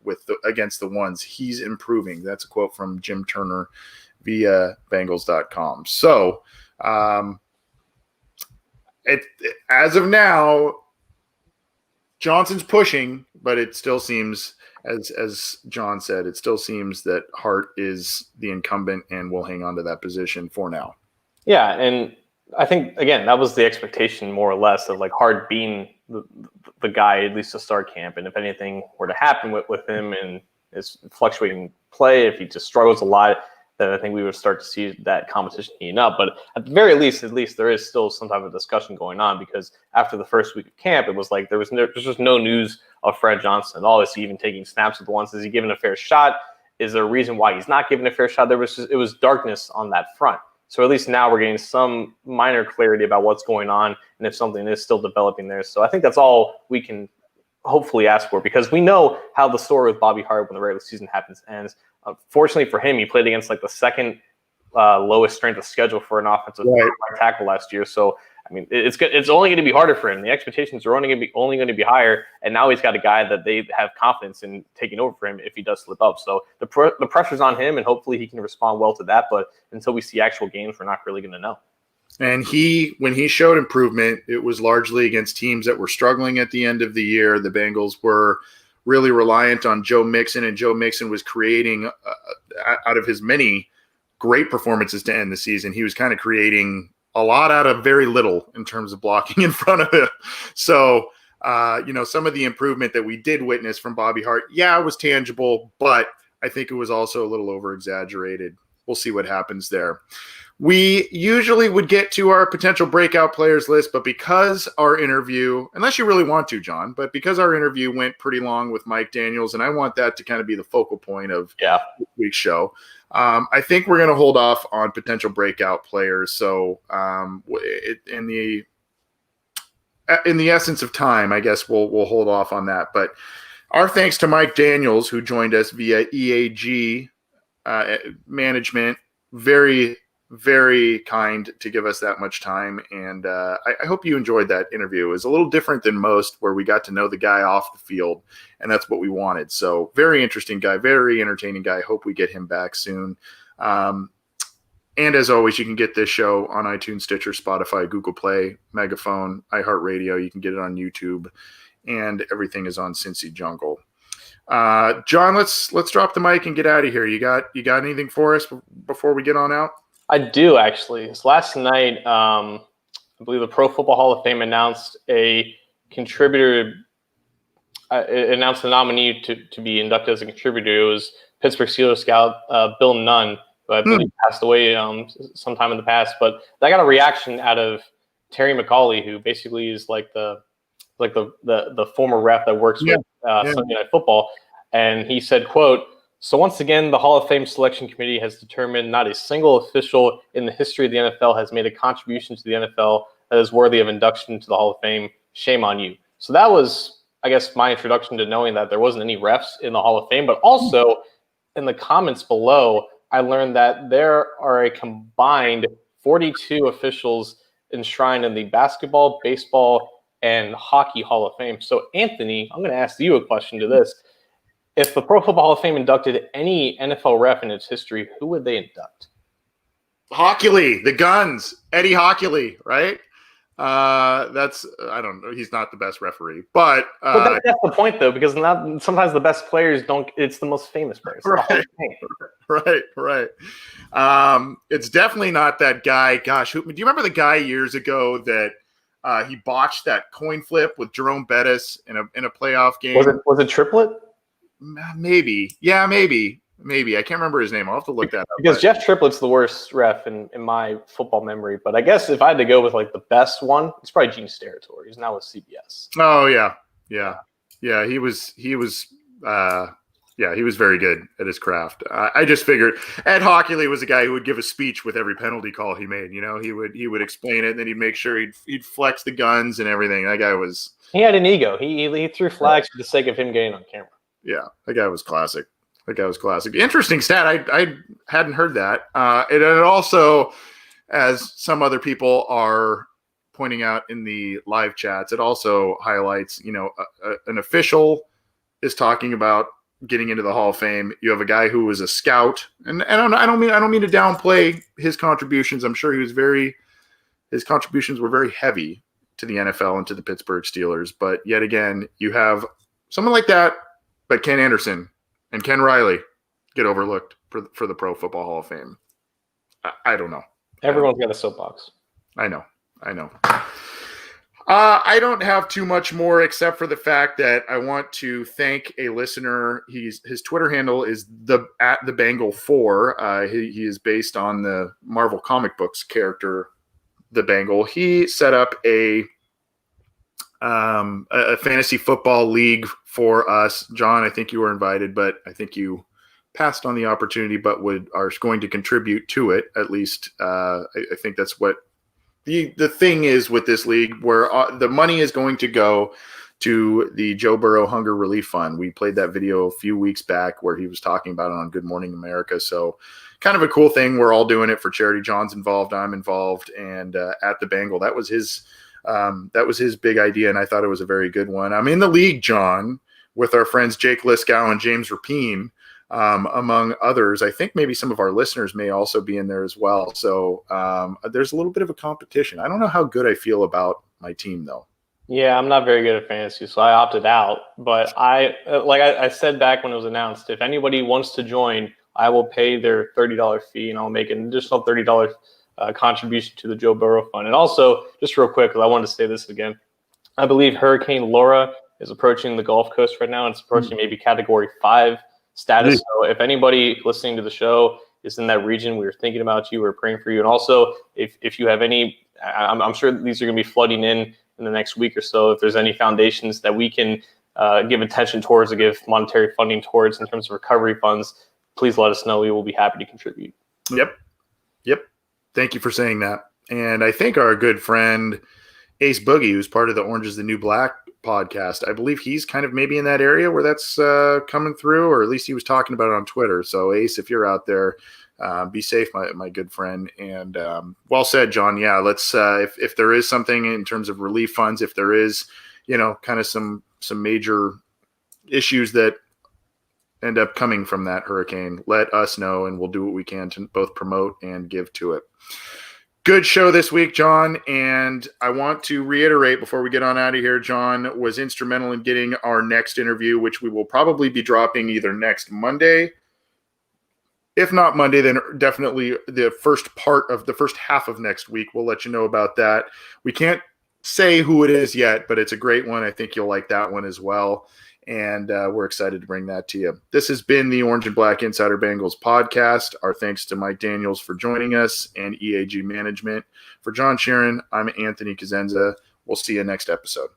against the ones. He's improving. That's a quote from Jim Turner via Bengals.com. So, as of now, Johnson's pushing, but it still seems, as John said, it still seems that Hart is the incumbent and will hang on to that position for now. Yeah, and I think, again, that was the expectation more or less of Hart being the guy, at least to start camp. And if anything were to happen with him and his fluctuating play, if he just struggles a lot, then I think we would start to see that competition heating up. But at the very least, there is still some type of discussion going on, because after the first week of camp, it was like there's just no news of Fred Johnson at all. Is he even taking snaps with the ones? Is he given a fair shot? Is there a reason why he's not given a fair shot? It was darkness on that front. So at least now we're getting some minor clarity about what's going on and if something is still developing there. So I think that's all we can hopefully ask for, because we know how the story with Bobby Hart when the regular season ends. Fortunately for him, he played against the second lowest strength of schedule for an offensive right tackle last year. So I mean, it's only going to be harder for him. The expectations are only going to be higher, and now he's got a guy that they have confidence in taking over for him if he does slip up. So the pressure's on him, and hopefully he can respond well to that. But until we see actual games, we're not really going to know. And when he showed improvement, it was largely against teams that were struggling at the end of the year. The Bengals were really reliant on Joe Mixon, and Joe Mixon was creating out of his many great performances to end the season. He was kind of creating a lot out of very little in terms of blocking in front of him. So, some of the improvement that we did witness from Bobby Hart, it was tangible, but I think it was also a little over-exaggerated. We'll see what happens there. We usually would get to our potential breakout players list, but because our interview, unless you really want to, John, but because our interview went pretty long with Mike Daniels, and I want that to kind of be the focal point of this week's show, I think we're going to hold off on potential breakout players. So in the essence of time, I guess we'll hold off on that. But our thanks to Mike Daniels, who joined us via EAG management. Very very kind to give us that much time. And I hope you enjoyed that interview. It was a little different than most, where we got to know the guy off the field, and that's what we wanted. So very interesting guy, very entertaining guy. Hope we get him back soon. And as always, you can get this show on iTunes, Stitcher, Spotify, Google Play, Megaphone, iHeartRadio. You can get it on YouTube, and everything is on Cincy Jungle. John, let's drop the mic and get out of here. You got anything for us before we get on out? I do, actually. So last night, I believe the Pro Football Hall of Fame announced a contributor. It announced the nominee to be inducted as a contributor. It was Pittsburgh Steelers scout Bill Nunn, who I believe passed away sometime in the past. But I got a reaction out of Terry McAuley, who basically is like the former ref that works with Sunday Night Football. And he said, quote, "So once again, the Hall of Fame Selection Committee has determined not a single official in the history of the NFL has made a contribution to the NFL that is worthy of induction to the Hall of Fame. Shame on you." So that was, I guess, my introduction to knowing that there wasn't any refs in the Hall of Fame. But also in the comments below, I learned that there are a combined 42 officials enshrined in the basketball, baseball, and hockey Hall of Fame. So Anthony, I'm going to ask you a question to this. If the Pro Football Hall of Fame inducted any NFL ref in its history, who would they induct? Hockley, the Guns, Eddie Hockley, right? I don't know. He's not the best referee, but that's the point, though, because sometimes the best players don't. It's the most famous players. Right. It's definitely not that guy. Gosh, do you remember the guy years ago that he botched that coin flip with Jerome Bettis in a playoff game? Was it Triplet? Maybe. Yeah, maybe. I can't remember his name. I'll have to look that up. Because Jeff Triplett's the worst ref in my football memory. But I guess if I had to go with like the best one, it's probably Gene Steratore. He's now with CBS. Oh yeah. He was very good at his craft. I just figured Ed Hockley was a guy who would give a speech with every penalty call he made. You know, he would explain it, and then he'd make sure he'd flex the guns and everything. That guy was. He had an ego. He threw flags for the sake of him getting on camera. Yeah, that guy was classic. Interesting stat. I hadn't heard that. And it also, as some other people are pointing out in the live chats, it also highlights, an official is talking about getting into the Hall of Fame. You have a guy who was a scout, and I don't mean to downplay his contributions. I'm sure his contributions were very heavy to the NFL and to the Pittsburgh Steelers. But yet again, you have someone like that, but Ken Anderson and Ken Riley get overlooked for the Pro Football Hall of Fame. I don't know. Everyone's got a soapbox. I know. I don't have too much more except for the fact that I want to thank a listener. His Twitter handle is @thebengal4. He is based on the Marvel comic books character, the Bengal. He set up a fantasy football league for us. John, I think you were invited, but I think you passed on the opportunity, but are going to contribute to it. At least I think that's what the thing is with this league, where the money is going to go to the Joe Burrow Hunger Relief Fund. We played that video a few weeks back where he was talking about it on Good Morning America. So kind of a cool thing. We're all doing it for charity. John's involved. I'm involved. And at the Bengal, that was his big idea, and I thought it was a very good one. I'm in the league, John, with our friends Jake Liskow and James Rapine, among others. I think maybe some of our listeners may also be in there as well. So there's a little bit of a competition. I don't know how good I feel about my team, though. Yeah, I'm not very good at fantasy, so I opted out. But I said back when it was announced, if anybody wants to join, I will pay their $30 fee, and I'll make an additional $30 contribution to the Joe Burrow Fund. And also, just real quick, because I wanted to say this again, I believe Hurricane Laura is approaching the Gulf Coast right now, and it's approaching maybe Category 5 status. So if anybody listening to the show is in that region, we were thinking about you, we're praying for you. And also, if you have any, I'm sure these are going to be flooding in the next week or so. If there's any foundations that we can give attention towards or give monetary funding towards in terms of recovery funds, please let us know. We will be happy to contribute. Yep. Thank you for saying that. And I think our good friend Ace Boogie, who's part of the Orange is the New Black podcast. I believe he's kind of maybe in that area where that's coming through, or at least he was talking about it on Twitter. So Ace, if you're out there, be safe, my good friend. And well said, John. Yeah, let's if there is something in terms of relief funds, if there is, kind of some major issues that end up coming from that hurricane, let us know, and we'll do what we can to both promote and give to it. Good show this week, John, and I want to reiterate before we get on out of here, John was instrumental in getting our next interview, which we will probably be dropping either next Monday. If not Monday, then definitely the first half of next week. We'll let you know about that. We can't say who it is yet, but it's a great one. I think you'll like that one as well. And we're excited to bring that to you. This has been the Orange and Black Insider Bengals podcast. Our thanks to Mike Daniels for joining us and EAG Management. For John Sheeran, I'm Anthony Cosenza. We'll see you next episode.